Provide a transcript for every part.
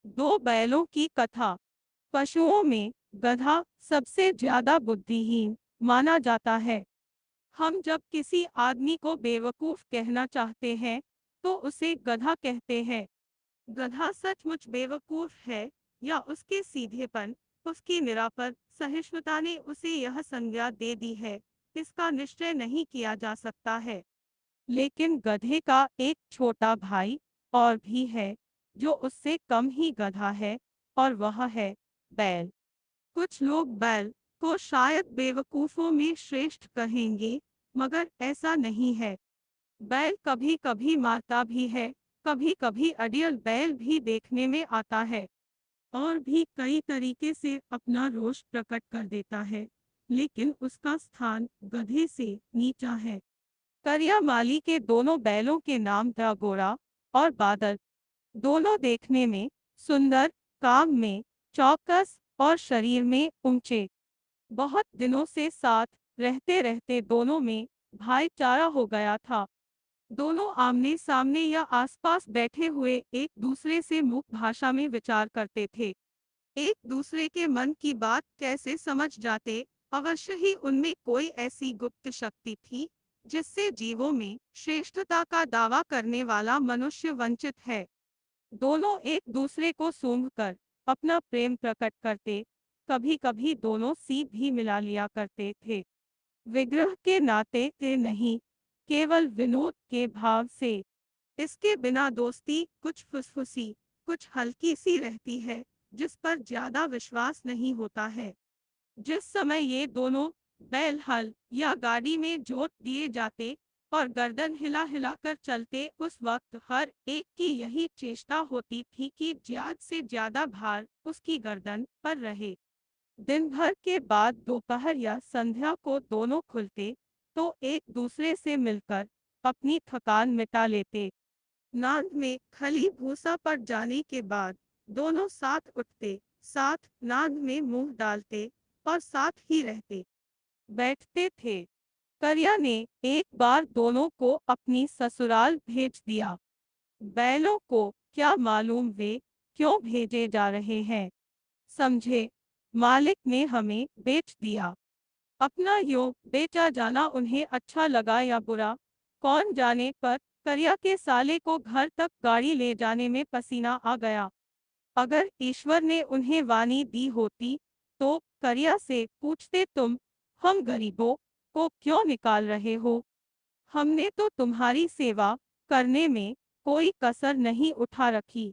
दो बैलों की कथा। पशुओं में गधा सबसे ज्यादा बुद्धिहीन माना जाता है। हम जब किसी आदमी को बेवकूफ कहना चाहते हैं तो उसे गधा कहते हैं। गधा सचमुच बेवकूफ है या उसके सीधेपन, उसकी निरापद सहिष्णुता ने उसे यह संज्ञा दे दी है, इसका निश्चय नहीं किया जा सकता है। लेकिन गधे का एक छोटा भाई और भी है जो उससे कम ही गधा है, और वह है बैल। कुछ लोग बैल को शायद बेवकूफों में श्रेष्ठ कहेंगे, मगर ऐसा नहीं है। बैल कभी कभी मारता भी है, कभी कभी अडियल बैल भी देखने में आता है और भी कई तरीके से अपना रोष प्रकट कर देता है, लेकिन उसका स्थान गधे से नीचा है। करिया माली के दोनों बैलों के नाम था गोरा और बादल। दोनों देखने में सुंदर, काम में चौकस और शरीर में ऊंचे। बहुत दिनों से साथ रहते रहते दोनों में भाईचारा हो गया था। दोनों आमने सामने या आसपास बैठे हुए एक दूसरे से मुख भाषा में विचार करते थे। एक दूसरे के मन की बात कैसे समझ जाते। अवश्य ही उनमें कोई ऐसी गुप्त शक्ति थी जिससे जीवों में श्रेष्ठता का दावा करने वाला मनुष्य वंचित है। दोनों एक दूसरे को सूंघकर अपना प्रेम प्रकट करते, कभी कभी दोनों सीप भी मिला लिया करते थे। विग्रह के नाते से नहीं, केवल विनोद के भाव से। इसके बिना दोस्ती कुछ फुसफुसी, कुछ हल्की सी रहती है, जिस पर ज्यादा विश्वास नहीं होता है। जिस समय ये दोनों बैल हल या गाड़ी में जोत दिए जाते और गर्दन हिला हिलाकर चलते, उस वक्त हर एक की यही चेष्टा होती थी कि ज्यादा से ज्यादा भार उसकी गर्दन पर रहे। दिन भर के बाद दोपहर या संध्या को दोनों खुलते तो एक दूसरे से मिलकर अपनी थकान मिटा लेते। नाद में खली भूसा पड़ जाने के बाद दोनों साथ उठते, साथ नाद में मुंह डालते और साथ ही रहते बैठते थे। करिया ने एक बार दोनों को अपनी ससुराल भेज दिया। बैलों को क्या मालूम वे क्यों भेजे जा रहे हैं। समझे, मालिक ने हमें बेच दिया। अपना योग बेचा जाना उन्हें अच्छा लगा या बुरा, कौन जाने, पर करिया के साले को घर तक गाड़ी ले जाने में पसीना आ गया। अगर ईश्वर ने उन्हें वाणी दी होती तो करिया से पूछते, तुम हम गरीबों को क्यों निकाल रहे हो? हमने तो तुम्हारी सेवा करने में कोई कसर नहीं उठा रखी।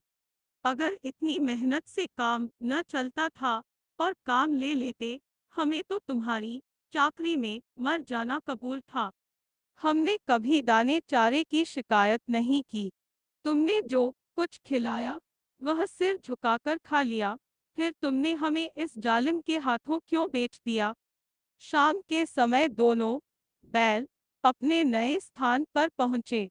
अगर इतनी मेहनत से काम न चलता था और काम ले लेते, हमें तो तुम्हारी चाकरी में मर जाना कबूल था। हमने कभी दाने चारे की शिकायत नहीं की। तुमने जो कुछ खिलाया वह सिर झुकाकर खा लिया। फिर तुमने हमें इस जालिम के हाथों क्यों बेच दिया? शाम के समय दोनों बैल अपने नए स्थान पर पहुंचे।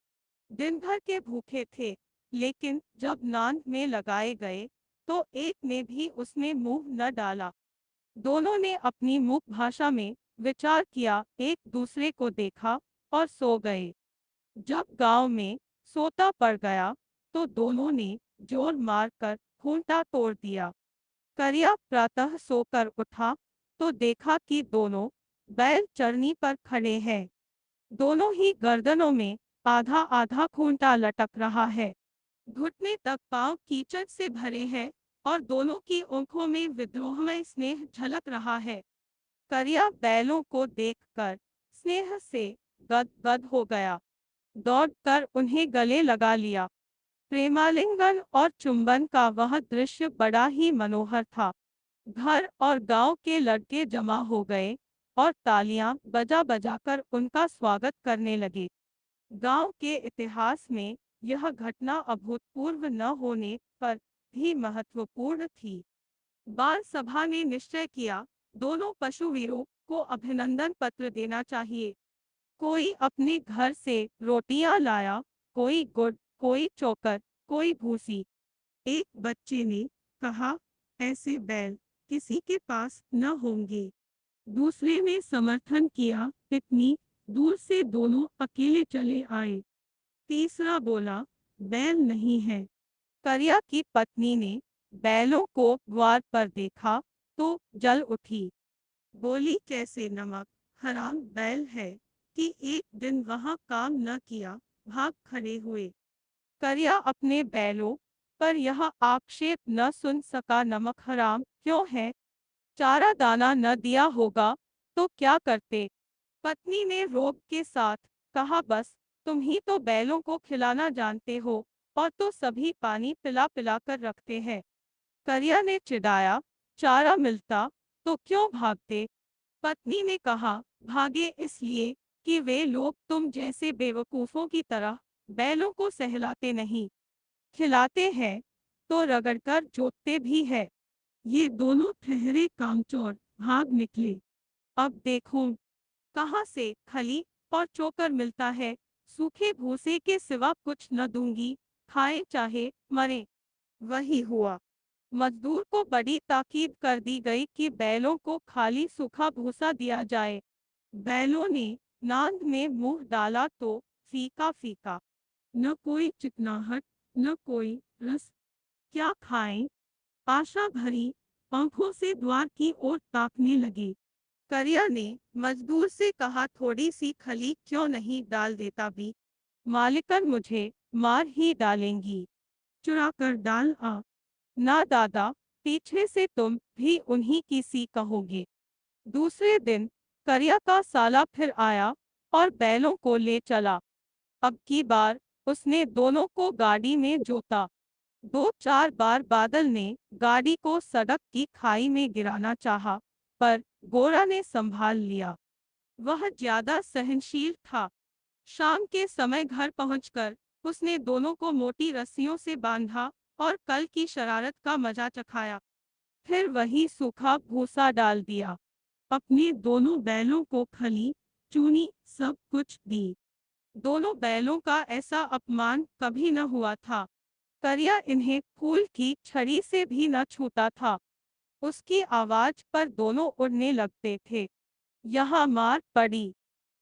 दिन भर के भूखे थे, लेकिन जब नांद में लगाए गए तो एक ने भी उसमें मुंह न डाला। दोनों ने अपनी मुख भाषा में विचार किया, एक दूसरे को देखा और सो गए। जब गांव में सोता पड़ गया तो दोनों ने जोर मारकर खूंटा तोड़ दिया। करिया प्रातः सोकर उठा तो देखा कि दोनों बैल चरनी पर खड़े हैं। दोनों ही गर्दनों में आधा आधा खूंटा लटक रहा है। घुटने तक पांव कीचड़ से भरे हैं और दोनों की आंखों में विद्रोहमय स्नेह झलक रहा है। करिया बैलों को देखकर स्नेह से गदगद हो गया, दौड़कर उन्हें गले लगा लिया। प्रेमालिंगन और चुंबन का वह दृश्य बड़ा ही मनोहर था। घर और गांव के लड़के जमा हो गए और तालियां बजा बजाकर उनका स्वागत करने लगे। गांव के इतिहास में यह घटना अभूतपूर्व न होने पर भी महत्वपूर्ण थी। बाल सभा ने निश्चय किया, दोनों पशुवीरों को अभिनंदन पत्र देना चाहिए। कोई अपने घर से रोटियां लाया, कोई गुड़, कोई चोकर, कोई भूसी। एक बच्चे ने कहा, ऐसे बैल किसी के पास न होंगे। दूसरे ने समर्थन किया, इतनी दूर से दोनों अकेले चले आए। तीसरा बोला, बैल नहीं है। करिया की पत्नी ने बैलों को द्वार पर देखा तो जल उठी। बोली, कैसे नमक हराम बैल है कि एक दिन वहां काम न किया, भाग खड़े हुए। करिया अपने बैलों पर यह आक्षेप न सुन सका, नमक हराम क्यों है? चारा दाना न दिया होगा तो क्या करते? पत्नी ने रोब के साथ कहा, बस तुम ही तो बैलों को खिलाना जानते हो, और तो सभी पानी पिला पिला कर रखते हैं। करिया ने चिढ़ाया, चारा मिलता तो क्यों भागते? पत्नी ने कहा, भागे इसलिए कि वे लोग तुम जैसे बेवकूफों की तरह बैलों को सहलाते नहीं, खिलाते हैं तो रगड़कर जोतते भी है। ये दोनों ठहरे कामचोर भाग निकले। अब देखो कहाँ से खली और चोकर मिलता है, सूखे भूसे के सिवा कुछ न दूंगी, खाए चाहे मरे। वही हुआ। मजदूर को बड़ी ताकीद कर दी गई कि बैलों को खाली सूखा भूसा दिया जाए। बैलों ने नांद में मुंह डाला तो फीका फीका, न कोई चिकनाहट न कोई रस। क्या खाएं? आशा भरी आंखों से द्वार की ओर ताकने लगी। करिया ने मजदूर से कहा, थोड़ी सी खली क्यों नहीं डाल देता भी? मालिकन मुझे मार ही डालेंगी। चुरा कर डाल आ। ना दादा, पीछे से तुम भी उन्हीं की सी कहोगे। दूसरे दिन करिया का साला फिर आया और बैलों को ले चला। अब की बार उसने दोनों को गाड़ी में जोता। दो चार बार बादल ने गाड़ी को सड़क की खाई में गिराना चाहा, पर गोरा ने संभाल लिया। वह ज्यादा सहनशील था। शाम के समय घर पहुंचकर उसने दोनों को मोटी रस्सियों से बांधा और कल की शरारत का मजा चखाया। फिर वही सूखा भूसा डाल दिया। अपने दोनों बैलों को खली, चूनी सब कुछ दी। दोनों बैलों का ऐसा अपमान कभी न हुआ था। करिया इन्हें फूल की छड़ी से भी न छूता था। उसकी आवाज पर दोनों उड़ने लगते थे। यहाँ मार पड़ी।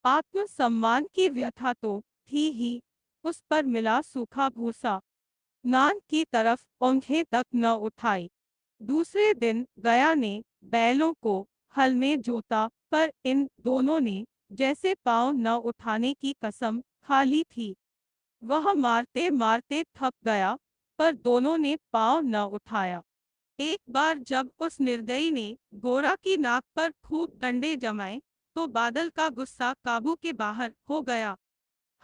आत्मसम्मान की व्यथा तो थी ही, उस पर मिला सूखा भूसा। नान की तरफ ऊँघे तक न उठाई। दूसरे दिन गया ने बैलों को हल में जोता, पर इन दोनों ने जैसे पाँव न उठाने की कसम खा ली थी। वह मारते मारते थक गया, पर दोनों ने पाँव न उठाया। एक बार जब उस निर्दयी ने गोरा की नाक पर खूब डंडे जमाए, तो बादल का गुस्सा काबू के बाहर हो गया।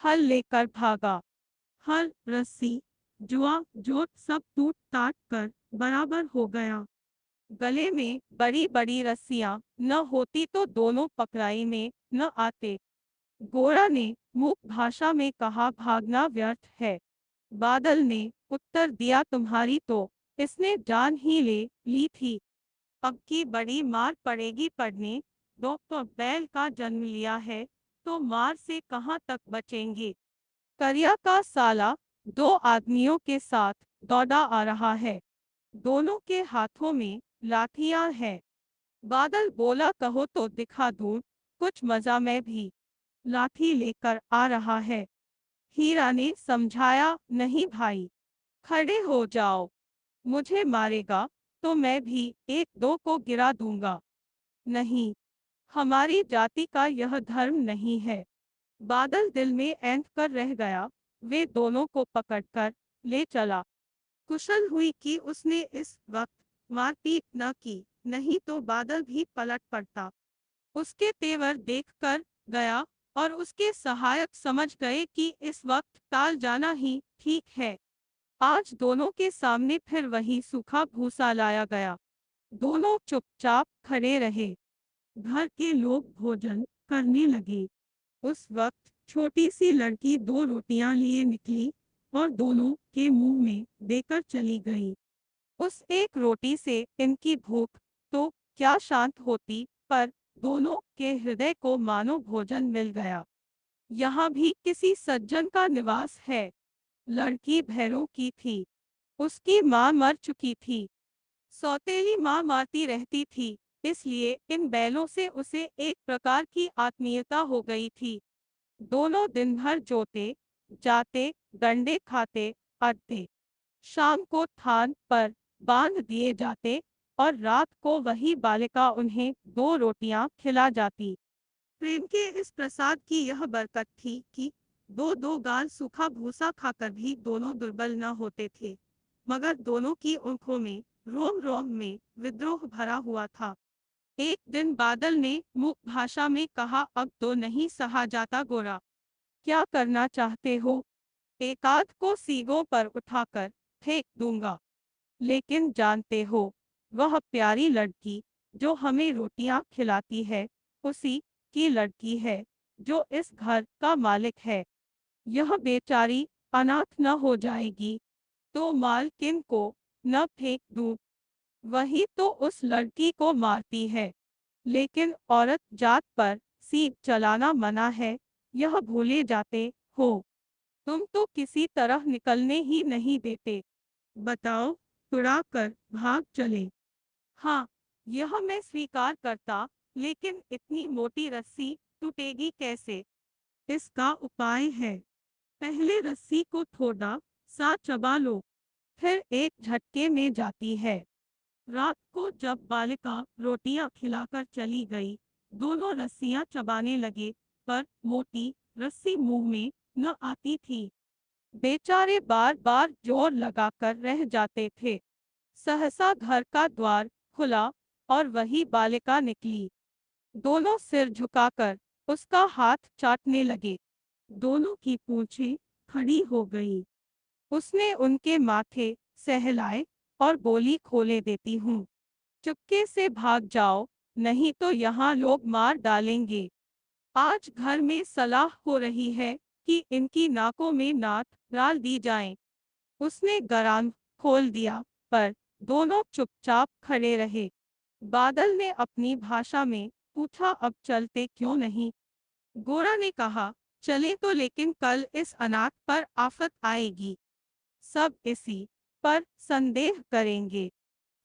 हल लेकर भागा। हल, रस्सी, जुआ जोत सब टूट टाट कर बराबर हो गया। गले में बड़ी बड़ी रस्सियां न होती तो दोनों पकड़ाई में न आते। गोरा ने मूक भाषा में कहा, भागना व्यर्थ है। बादल ने उत्तर दिया, तुम्हारी तो इसने जान ही ले ली थी, अब की बड़ी मार पड़ेगी पड़ने दो। तो बैल का जन्म लिया है तो मार से कहाँ तक बचेंगे? करिया का साला दो आदमियों के साथ दौड़ा आ रहा है। दोनों के हाथों में लाठियां हैं। बादल बोला, कहो तो दिखा दूं कुछ मजा, मैं भी लाठी लेकर आ रहा है। हीरा ने समझाया, नहीं भाई, खड़े हो जाओ। मुझे मारेगा तो मैं भी एक दो को गिरा दूंगा। नहीं, हमारी जाति का यह धर्म नहीं है। बादल दिल में ऐंठ कर रह गया। वे दोनों को पकड़कर ले चला। कुशल हुई कि उसने इस वक्त मारपीट न की, नहीं तो बादल भी पलट पड़ता। उसके तेवर देखकर गया और उसके सहायक समझ गए कि इस वक्त टाल जाना ही ठीक है। आज दोनों के सामने फिर वही सूखा भूसा लाया गया। दोनों चुपचाप खड़े रहे। घर के लोग भोजन करने लगे। उस वक्त छोटी सी लड़की दो रोटियां लिए निकली और दोनों के मुंह में देकर चली गई। उस एक रोटी से इनकी भूख तो क्या शांत होती, पर दोनों के हृदय को मानो भोजन मिल गया। यहाँ भी किसी सज्जन का निवास है। लड़की भैरों की थी। उसकी माँ मर चुकी थी। सौतेली माँ मारती रहती थी, इसलिए इन बैलों से उसे एक प्रकार की आत्मीयता हो गई थी। दोनों दिन भर जोते जाते, डंडे खाते, अटते। शाम को थान पर बांध दिए जाते और रात को वही बालिका उन्हें 2 रोटियां खिला जाती। प्रेम के इस प्रसाद की यह बरकत थी कि दो दो गाल सूखा भूसा खाकर भी दोनों दुर्बल न होते थे, मगर दोनों की आंखों में रोम रोम में विद्रोह भरा हुआ था। एक दिन बादल ने मूक भाषा में कहा, अब तो नहीं सहा जाता गोरा, क्या करना चाहते हो? एकाध को सीगों पर उठाकर फेंक दूंगा, लेकिन जानते हो, वह प्यारी लड़की जो हमें रोटियां खिलाती है, उसी की लड़की है जो इस घर का मालिक है। यह बेचारी अनाथ न हो जाएगी तो मालकिन को न फेंक दूं। वही तो उस लड़की को मारती है, लेकिन औरत जात पर सीप चलाना मना है, यह भूले जाते हो। तुम तो किसी तरह निकलने ही नहीं देते। बताओ, छुड़ा कर भाग चले। हाँ, यह मैं स्वीकार करता, लेकिन इतनी मोटी रस्सी टूटेगी कैसे? इसका उपाय है। पहले रस्सी को थोड़ा सा चबा लो, फिर एक झटके में जाती है। रात को जब बालिका रोटियां खिलाकर चली गई, दोनों रस्सियां चबाने लगे, पर मोटी रस्सी मुंह में न आती थी। बेचारे बार बार जोर लगाकर रह जाते थे। सहसा घर का द्वार खुला और वही बालिका निकली। दोनों सिर झुकाकर उसका हाथ चाटने लगे। दोनों की पूंछें खड़ी हो गई। उसने उनके माथे सहलाए और बोली, खोले देती हूँ, चुपके से भाग जाओ, नहीं तो यहाँ लोग मार डालेंगे। आज घर में सलाह हो रही है कि इनकी नाकों में नाथ डाल दी जाए। उसने गरान खोल दिया, पर दोनों चुपचाप खड़े रहे। बादल ने अपनी भाषा में पूछा, अब चलते क्यों नहीं? गोरा ने कहा, चले तो, लेकिन कल इस अनाथ पर आफत आएगी, सब इसी पर संदेह करेंगे।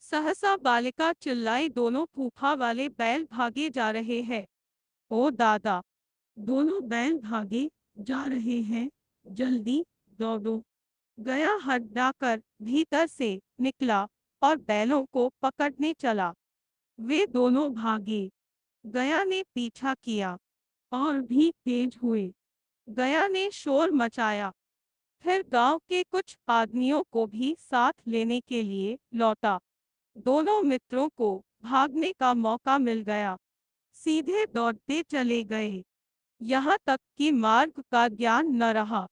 सहसा बालिका चिल्लाई, दोनों फूफा वाले बैल भागे जा रहे हैं। ओ दादा, दोनों बैल भागे जा रहे हैं, जल्दी दौड़ो। गया हड्डाकर भीतर से निकला और बैलों को पकड़ने चला। वे दोनों भागे। गया ने पीछा किया और भी तेज हुए। गया ने शोर मचाया, फिर गांव के कुछ आदमियों को भी साथ लेने के लिए लौटा। दोनों मित्रों को भागने का मौका मिल गया। सीधे दौड़ते चले गए, यहाँ तक कि मार्ग का ज्ञान न रहा।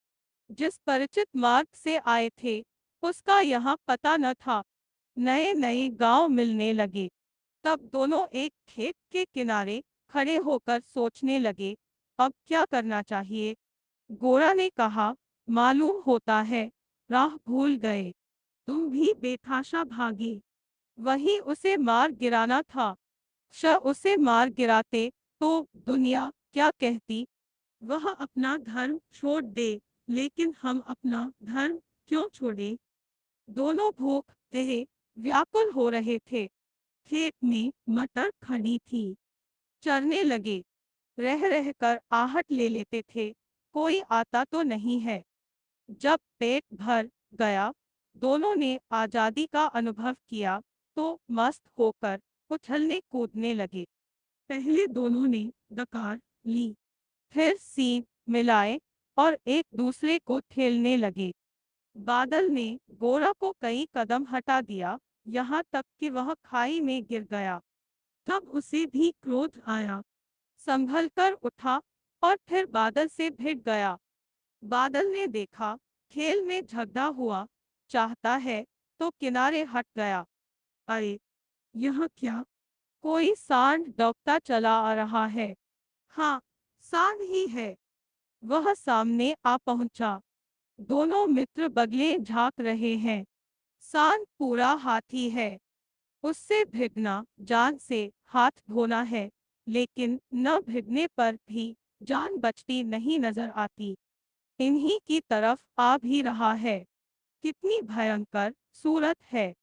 जिस परिचित मार्ग से आए थे, उसका यहाँ पता न था। नए नए गांव मिलने लगे। तब दोनों एक खेत के किनारे खड़े होकर सोचने लगे, अब क्या करना चाहिए। गोरा ने कहा, मालूम होता है राह भूल गए, तुम भी बेतहाशा भागे। वही उसे मार गिराना था। उसे मार गिराते तो दुनिया क्या कहती। वह अपना धर्म छोड़ दे, लेकिन हम अपना धर्म क्यों छोड़े? दोनों भूख रहे व्याकुल हो रहे थे। खेत में मटर खड़ी थी, चरने लगे। रह रह कर आहट ले लेते थे, कोई आता तो नहीं है। जब पेट भर गया, दोनों ने आजादी का अनुभव किया तो मस्त होकर उछलने कूदने लगे। पहले दोनों ने डकार ली, फिर सींग मिलाए और एक दूसरे को ठेलने लगे। बादल ने गोरा को कई कदम हटा दिया, यहाँ तक कि वह खाई में गिर गया। तब उसे भी क्रोध आया, संभल कर उठा और फिर बादल से भिड़ गया। बादल ने देखा खेल में झगड़ा हुआ चाहता है तो किनारे हट गया। अरे, यह क्या? कोई सांड दौड़ता चला आ रहा है। हाँ, सांड ही है। वह सामने आ पहुंचा। दोनों मित्र बगले झांक रहे हैं। सांड पूरा हाथी है। उससे भिगना जान से हाथ धोना है, लेकिन न भिगने पर भी जान बचती नहीं नजर आती। इन्हीं की तरफ आ भी रहा है। कितनी भयंकर सूरत है।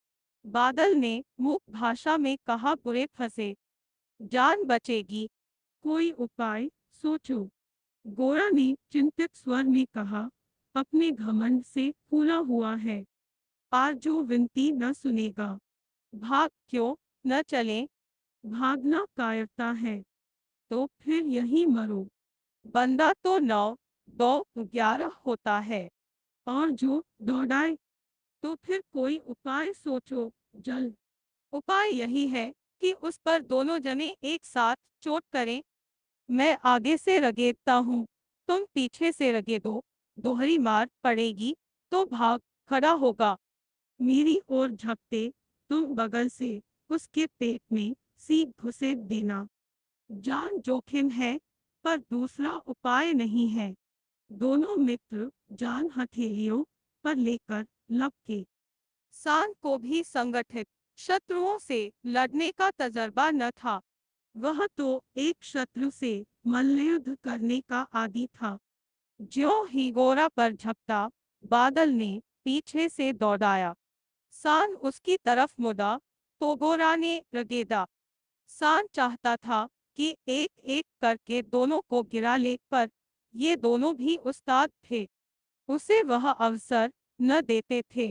बादल ने मूक भाषा में कहा, बुरे फंसे, जान बचेगी, कोई उपाय सोचो। गोरा ने चिंतित स्वर में कहा, अपने घमंड से फूला हुआ है, आरजू विनती न सुनेगा। भाग क्यों न चले? भागना कायरता है, तो फिर यहीं मरो। बंदा तो 9 2 11 होता है, और जो दौड़ाए, तो फिर कोई उपाय सोचो। जल्द। उपाय यही है कि उस पर दोनों जने एक साथ चोट करें। मैं आगे से रगेदता हूँ, तुम पीछे से रगेदो। दोहरी मार पड़ेगी तो भाग खड़ा होगा। मेरी ओर झपटे, तुम बगल से उसके पेट में सीध घुसेड़ देना। जान जोखिम है, पर दूसरा उपाय नहीं है। दोनों मित्र जान हथेलियों पर लेकर लपके। सान को भी संगठित शत्रुओं से लड़ने का तजर्बा न था। वह तो एक शत्रु से मल्लयुद्ध करने का आदी था। ज्यों ही गोरा पर झपटा, बादल ने पीछे से दौड़ाया। सान उसकी तरफ मुड़ा, तो गोरा ने रगेदा। सान चाहता था कि एक एक करके दोनों को गिरा ले, पर ये दोनों भी उस्ताद थे, उसे वह अवसर न देते थे।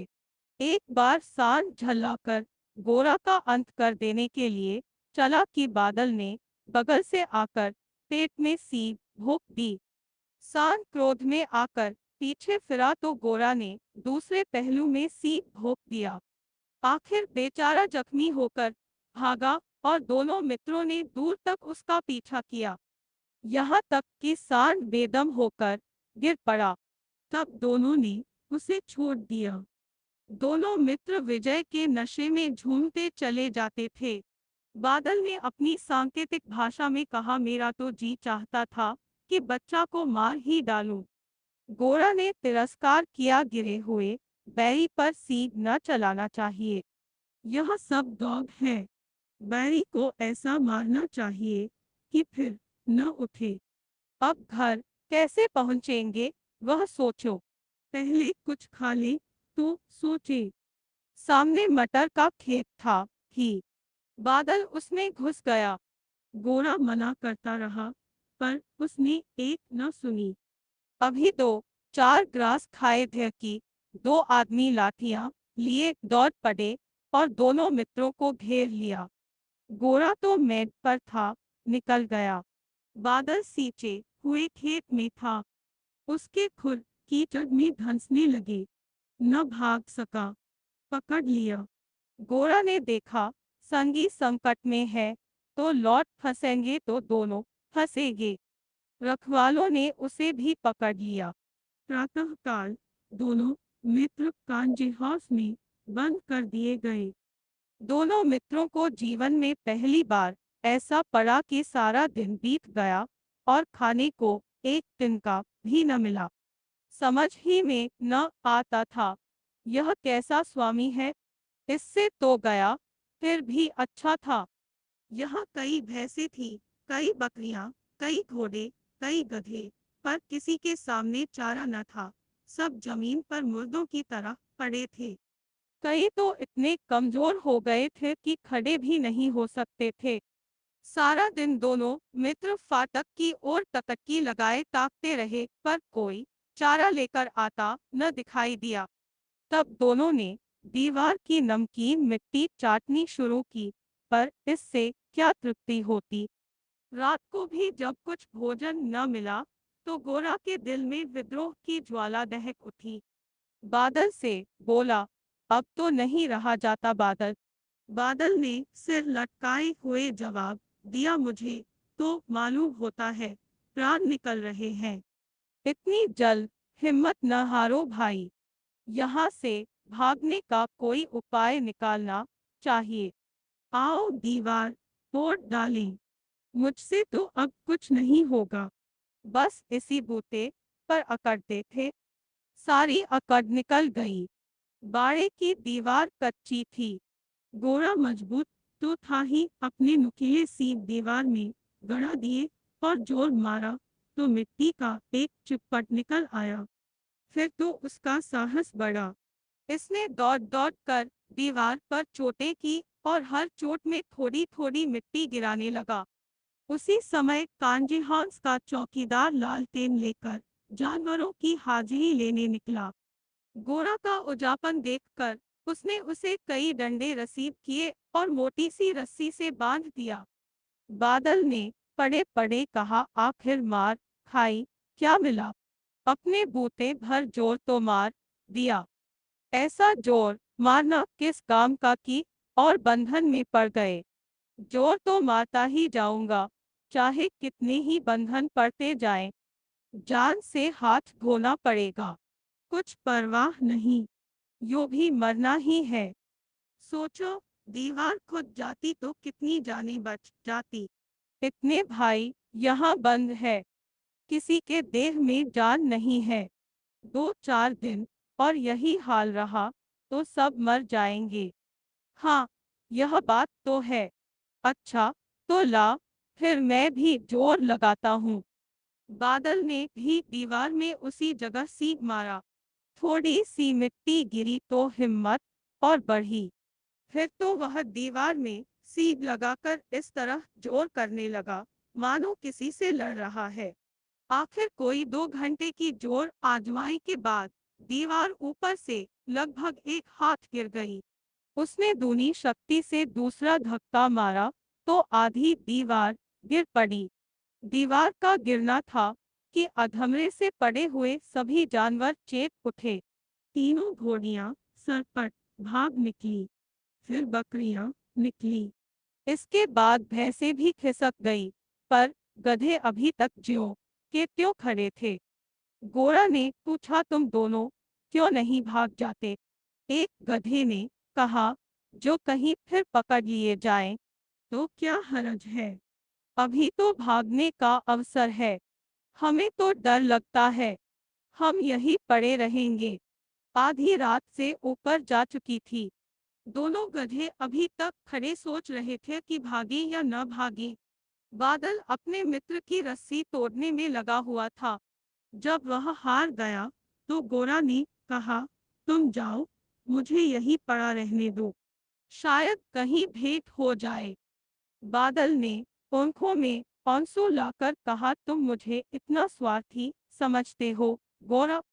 एक बार सान झल्लाकर गोरा का अंत कर देने के लिए चला कि बादल ने बगल से आकर पेट में सीध भोंक दी। सान क्रोध में आकर पीछे फिरा तो गोरा ने दूसरे पहलू में सीध भोंक दिया। आखिर बेचारा जख्मी होकर भागा, और दोनों मित्रों ने दूर तक उसका पीछा किया, यहाँ तक कि सान बेदम होकर गिर पड़ा। तब दोनों ने उसे छोड़ दिया। दोनों मित्र विजय के नशे में झूमते चले जाते थे। बादल ने अपनी सांकेतिक भाषा में कहा, मेरा तो जी चाहता था कि बच्चा को मार ही डालूं। गोरा ने तिरस्कार किया, गिरे हुए बैरी पर सीध न चलाना चाहिए। यह सब दौग है। बैरी को ऐसा मारना चाहिए कि फिर न उठे। अब घर कैसे पहुंचेंगे, वह सोचो। पहले कुछ खा ले तो सोचे। सामने मटर का खेत था ही। बादल उसमें घुस गया। गोरा मना करता रहा, पर उसने एक न सुनी। अभी 2 4 ग्रास खाए थे कि 2 आदमी लाठियां लिए दौड़ पड़े और दोनों मित्रों को घेर लिया। गोरा तो मेड़ पर था, निकल गया। बादल सींचे हुए खेत में था। उसके खुर कीचड़ में धंसने लगे, न भाग सका। पकड़ लिया। गोरा ने देखा, संगी संकट में है, तो लौट फंसेंगे तो दोनों फंसेंगे। रखवालों ने उसे भी पकड़ लिया। प्रातःकाल दोनों मित्र कांजी हाउस में बंद कर दिए गए। दोनों मित्रों को जीवन में पहली बार ऐसा पड़ा कि सारा दिन बीत गया और खाने को एक तिनका भी न मिला। समझ ही में न आता था, यह कैसा स्वामी है। इससे तो गया, फिर भी अच्छा था। यहाँ कई भैंसें थी, कई बकरियां, कई घोड़े, कई गधे, पर किसी के सामने चारा न था। सब जमीन पर मुर्दों की तरह पड़े थे। कई तो इतने कमजोर हो गए थे कि खड़े भी नहीं हो सकते थे। सारा दिन दोनों मित्र फाटक की ओर टकटकी लगाए ताकते रहे, पर कोई चारा लेकर आता न दिखाई दिया। तब दोनों ने दीवार की नमकीन मिट्टी चाटनी शुरू की, पर इससे क्या तृप्ति होती। रात को भी जब कुछ भोजन न मिला, तो गोरा के दिल में विद्रोह की ज्वाला दहक उठी। बादल से बोला, अब तो नहीं रहा जाता बादल। बादल ने सिर लटकाए हुए जवाब दिया, मुझे तो मालूम होता है प्राण निकल रहे हैं। इतनी जल्द हिम्मत न हारो भाई। यहाँ से भागने का कोई उपाय निकालना चाहिए। आओ दीवार तोड़ डालें। मुझसे तो अब कुछ नहीं होगा। बस इसी बूते पर अकड़ते थे, सारी अकड़ निकल गई। बाड़े की दीवार कच्ची थी। गोरा मजबूत तो था ही, अपने नुकीले सीप दीवार में गड़ा दिए और जोर मारा, तो मिट्टी का एक चिपट निकल आया। फिर तो उसका साहस बढ़ा। इसने दौड़ दौड़ कर दीवार पर चोटें की और हर चोट में थोड़ी थोड़ी मिट्टी गिराने लगा। उसी समय कांजी हाउस का चौकीदार लालटेन लेकर जानवरों की हाजिरी लेने निकला। गोरा का उजापन देखकर उसने उसे कई डंडे रसीद किए और मोटी सी रस्सी से बांध दिया। बादल ने पड़े पड़े कहा, आखिर मार खाई, क्या मिला? अपने बूते भर जोर तो मार दिया। ऐसा जोर मारना किस काम का कि और बंधन में पड़ गए। जोर तो मारता ही जाऊंगा, चाहे कितने ही बंधन पड़ते जाएं। जान से हाथ धोना पड़ेगा, कुछ परवाह नहीं, यूं भी मरना ही है। सोचो, दीवार खुद जाती तो कितनी जानें बच जाती। इतने भाई यहाँ बंद है, किसी के देह में जान नहीं है। 2-4 दिन और यही हाल रहा तो सब मर जाएंगे। हाँ, यह बात तो है। अच्छा, तो ला, फिर मैं भी जोर लगाता हूँ। बादल ने भी दीवार में उसी जगह सीग मारा। थोड़ी सी मिट्टी गिरी तो हिम्मत और बढ़ी। फिर तो वह दीवार में सीग लगाकर इस तरह जोर करने लगा मानो किसी से लड़ रहा है। आखिर कोई 2 घंटे की जोर आजमाई के बाद दीवार ऊपर से लगभग 1 हाथ गिर गई। उसने दूनी शक्ति से दूसरा धक्का मारा तो आधी दीवार गिर पड़ी। दीवार का गिरना था कि अधमरे से पड़े हुए सभी जानवर चेत उठे। तीनों घोड़ियां सरपट भाग निकली, फिर बकरियां निकली। इसके बाद भैंसें भी खिसक गई, पर गधे अभी तक ज्यों के त्यों खड़े थे। गोरा ने पूछा, तुम दोनों क्यों नहीं भाग जाते? एक गधे ने कहा, जो कहीं फिर पकड़ लिए जाएं तो क्या हरज है, अभी तो भागने का अवसर है। हमें तो डर लगता है, हम यहीं पड़े रहेंगे। आधी रात से ऊपर जा चुकी थी। दोनों गधे अभी तक खड़े सोच रहे थे कि भागे या न भागे। बादल अपने मित्र की रस्सी तोड़ने में लगा हुआ था। जब वह हार गया तो गोरा ने कहा, तुम जाओ, मुझे यहीं पड़ा रहने दो, शायद कहीं भेंट हो जाए। बादल ने आंखों में आंसू लाकर कहा, तुम मुझे इतना स्वार्थी समझते हो गौरव?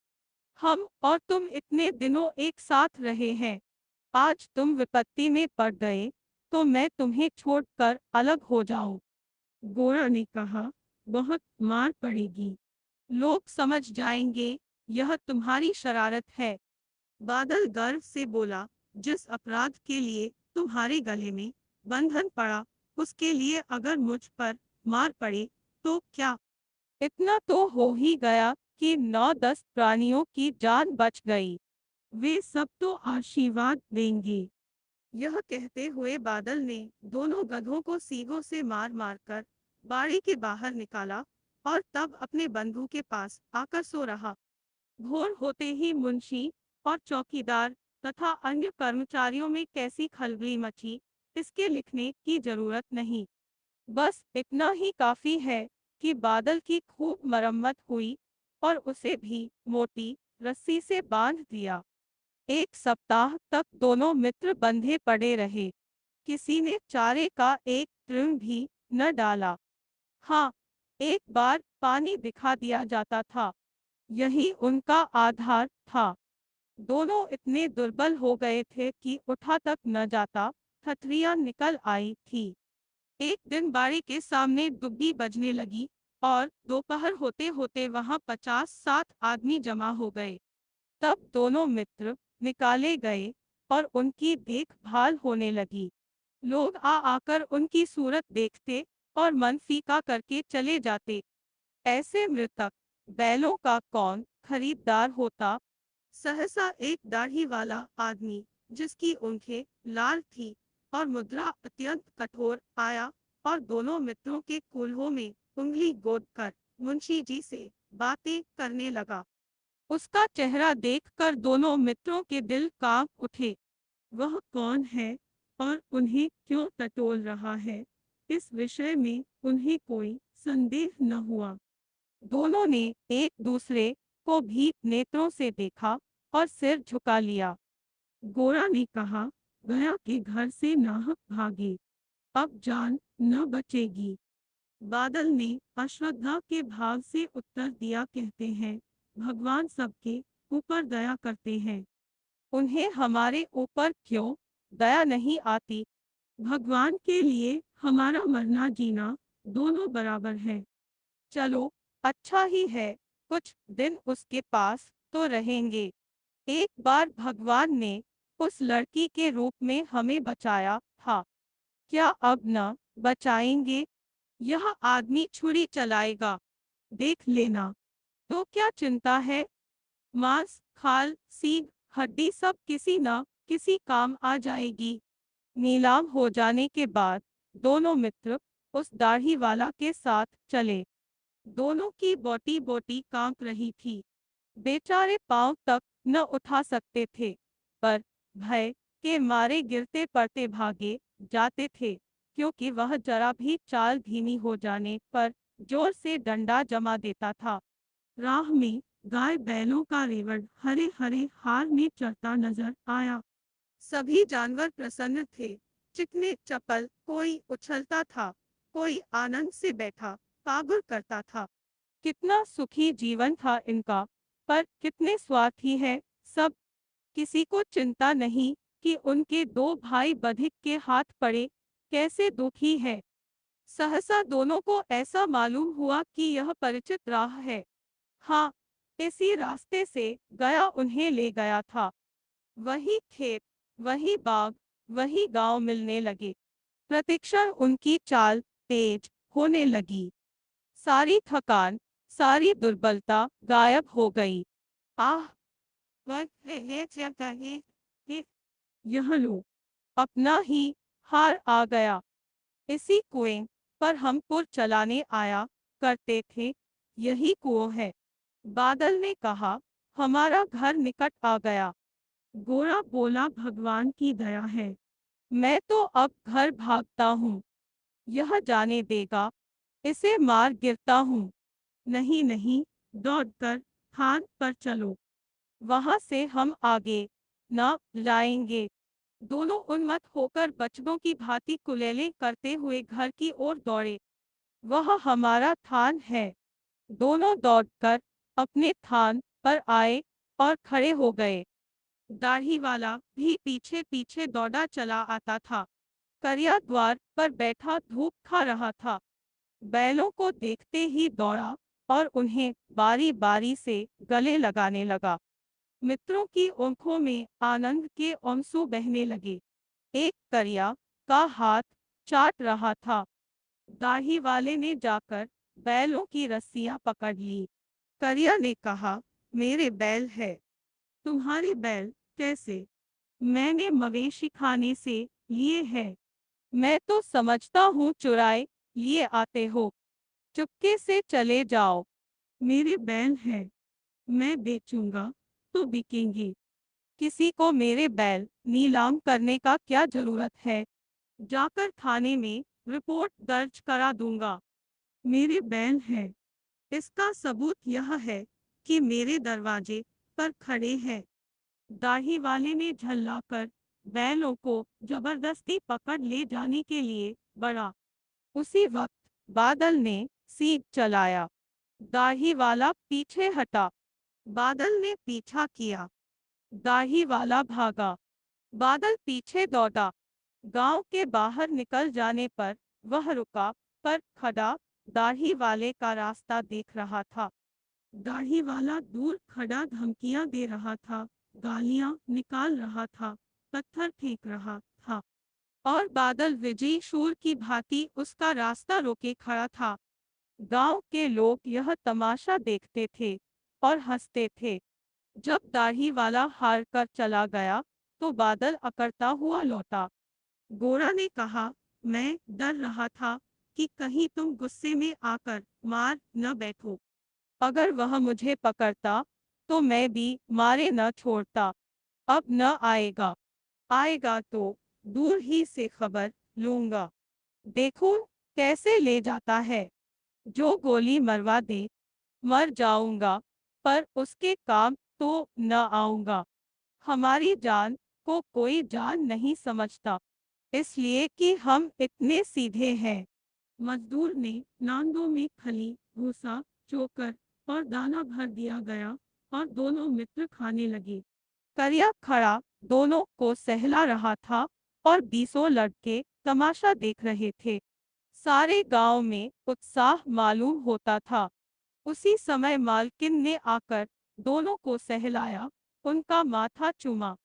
हम और तुम इतने दिनों एक साथ रहे हैं, आज तुम विपत्ति में पड़ गए तो मैं तुम्हें छोड़कर अलग हो जाऊं। गोरा ने कहा, बहुत मार पड़ेगी, लोग समझ जाएंगे यह तुम्हारी शरारत है। बादल गर्व से बोला, जिस अपराध के लिए तुम्हारे गले में बंधन पड़ा, उसके लिए अगर मुझ पर मार पड़े तो क्या? इतना तो हो ही गया कि 9-10 प्राणियों की जान बच गई। वे सब तो आशीर्वाद देंगे। यह कहते हुए बादल ने दोनों गधों को सींगों से मार मार कर बाड़ी के बाहर निकाला और तब अपने बंधु के पास आकर सो रहा। भोर होते ही मुंशी और चौकीदार तथा अन्य कर्मचारियों में कैसी खलबली मची, इसके लिखने की जरूरत नहीं। बस इतना ही काफी है कि बादल की खूब मरम्मत हुई और उसे भी मोटी रस्सी से बांध दिया। 1 सप्ताह तक दोनों मित्र बंधे पड़े रहे। किसी ने चारे का एक तृण भी न डाला। हाँ, एक बार पानी दिखा दिया जाता था, यही उनका आधार था। दोनों इतने दुर्बल हो गए थे कि उठा तक न जाता, थथरियां निकल आई थी। एक दिन बाड़ी के सामने दुब्बी बजने लगी और दोपहर होते होते वहां 50-60 आदमी जमा हो गए। तब दोनों मित्र निकाले गए और उनकी देखभाल होने लगी। लोग आ आकर उनकी सूरत देखते और मन फीका करके चले जाते। ऐसे मृतक बैलों का कौन खरीदार होता? सहसा एक दाढ़ी वाला आदमी, जिसकी आंखें लाल थी और मुद्रा अत्यंत कठोर, आया और दोनों मित्रों के कूल्हों में उंगली गोदकर मुंशी जी से बातें करने लगा। उसका चेहरा देखकर दोनों मित्रों के दिल कांप उठे। वह कौन है और उन्हें क्यों टटोल रहा है, इस विषय में उन्हें कोई संदेह न हुआ। दोनों ने एक दूसरे को भी नेत्रों से देखा और सिर झुका लिया। गोरा ने कहा, गया के घर से नाहक भागे, अब जान न बचेगी। बादल ने अश्रद्धा के भाव से उत्तर दिया, कहते हैं भगवान सबके ऊपर दया करते हैं। उन्हें हमारे ऊपर क्यों दया नहीं आती? भगवान के लिए हमारा मरना जीना दोनों बराबर है। चलो, अच्छा ही है, कुछ दिन उसके पास तो रहेंगे। एक बार भगवान ने उस लड़की के रूप में हमें बचाया था, क्या अब न बचाएंगे? यह आदमी छुरी चलाएगा, देख लेना। तो क्या चिंता है? मांस, खाल, सींग, हड्डी सब किसी न किसी काम आ जाएगी। नीलाम हो जाने के बाद दोनों मित्र उस दाढ़ी वाला के साथ चले। दोनों की बोटी बोटी कांप रही थी। बेचारे पांव तक न उठा सकते थे, पर भय के मारे गिरते पड़ते भागे जाते थे, क्योंकि वह जरा भी चाल धीमी हो जाने पर जोर से डंडा जमा देता था। राह में गाय बैलों का रेवड़ हरे हरे हार में चरता नजर आया। सभी जानवर प्रसन्न थे, चिकने चपल, कोई उछलता था, कोई आनंद से बैठा कागुर करता था। कितना सुखी जीवन था इनका, पर कितने स्वार्थी है सब। किसी को चिंता नहीं कि उनके दो भाई बधिक के हाथ पड़े, कैसे दुखी है। सहसा दोनों को ऐसा मालूम हुआ कि यह परिचित राह है। हाँ, इसी रास्ते से गया उन्हें ले गया था। वही खेत, वही बाग, वही गांव मिलने लगे। प्रतिक्षण उनकी चाल तेज होने लगी। सारी थकान, सारी दुर्बलता गायब हो गई। आह, वह ये क्या कहे कि यह लो, अपना ही हार आ गया। इसी कुएं पर हम पुर चलाने आया करते थे, यही कुआं है। बादल ने कहा, हमारा घर निकट आ गया। गोरा बोला, भगवान की दया है, मैं तो अब घर भागता हूँ। यह जाने देगा, इसे मार गिरता हूँ। नहीं नहीं, दौड़कर खान पर चलो, वहां से हम आगे न जाएंगे। दोनों उन्मत्त होकर बच्चों की भांति कुलेलें करते हुए घर की ओर दौड़े। वह हमारा थान है। दोनों दौड़कर अपने थान पर आए और खड़े हो गए। दाढ़ी वाला भी पीछे पीछे दौड़ा चला आता था। करिया द्वार पर बैठा धूप खा रहा था। बैलों को देखते ही दौड़ा और उन्हें बारी बारी से गले लगाने लगा। मित्रों की आंखों में आनंद के आंसू बहने लगे। एक करिया का हाथ चाट रहा था। दाढ़ी वाले ने जाकर बैलों की रस्सियां पकड़ ली। करिया ने कहा, मेरे बैल है। तुम्हारे बैल कैसे? मैंने मवेशी खाने से लिए है। मैं तो समझता हूँ चुराए लिए आते हो। चुपके से चले जाओ। मेरे बैल है, मैं बेचूंगा तो बिकेंगे। किसी को मेरे बैल नीलाम करने का क्या जरूरत है? जाकर थाने में रिपोर्ट दर्ज करा दूंगा। मेरे बैल है, इसका सबूत यह है कि मेरे दरवाजे पर खड़े हैं। दाढ़ी वाले ने झल्लाकर बैलों को जबरदस्ती पकड़ ले जाने के लिए बढ़ा। उसी वक्त बादल ने सीप चलाया। दाढ़ी वाला पीछे हटा। बादल ने पीछा किया। दाढ़ी वाला भागा। बादल पीछे दौड़ा। गांव के बाहर निकल जाने पर वह रुका, पर खड़ा दाढ़ी वाले का रास्ता देख रहा था। दाढ़ी वाला दूर खड़ा धमकियां दे रहा था, गालियां निकाल रहा था, पत्थर फेंक रहा था, और बादल विजयी शूर की भांति उसका रास्ता रोके खड़ा था। गांव के लोग यह तमाशा देखते थे और हंसते थे। जब दाढ़ी वाला हार कर चला गया तो बादल अकड़ता हुआ लौटा। गोरा ने कहा, मैं डर रहा था कि कहीं तुम गुस्से में आकर मार न बैठो। अगर वह मुझे पकड़ता तो मैं भी मारे न छोड़ता। अब न आएगा, आएगा तो दूर ही से खबर लूंगा। देखो कैसे ले जाता है। जो गोली मरवा दे, मर जाऊंगा, पर उसके काम तो न आऊंगा। हमारी जान को कोई जान नहीं समझता, इसलिए कि हम इतने सीधे हैं। मजदूर ने नांदों में खली, भूसा, चोकर और दाना भर दिया गया और दोनों मित्र खाने लगे। करिया खड़ा दोनों को सहला रहा था और बीसों लड़के तमाशा देख रहे थे। सारे गांव में उत्साह मालूम होता था। उसी समय मालकिन ने आकर दोनों को सहलाया, उनका माथा चूमा।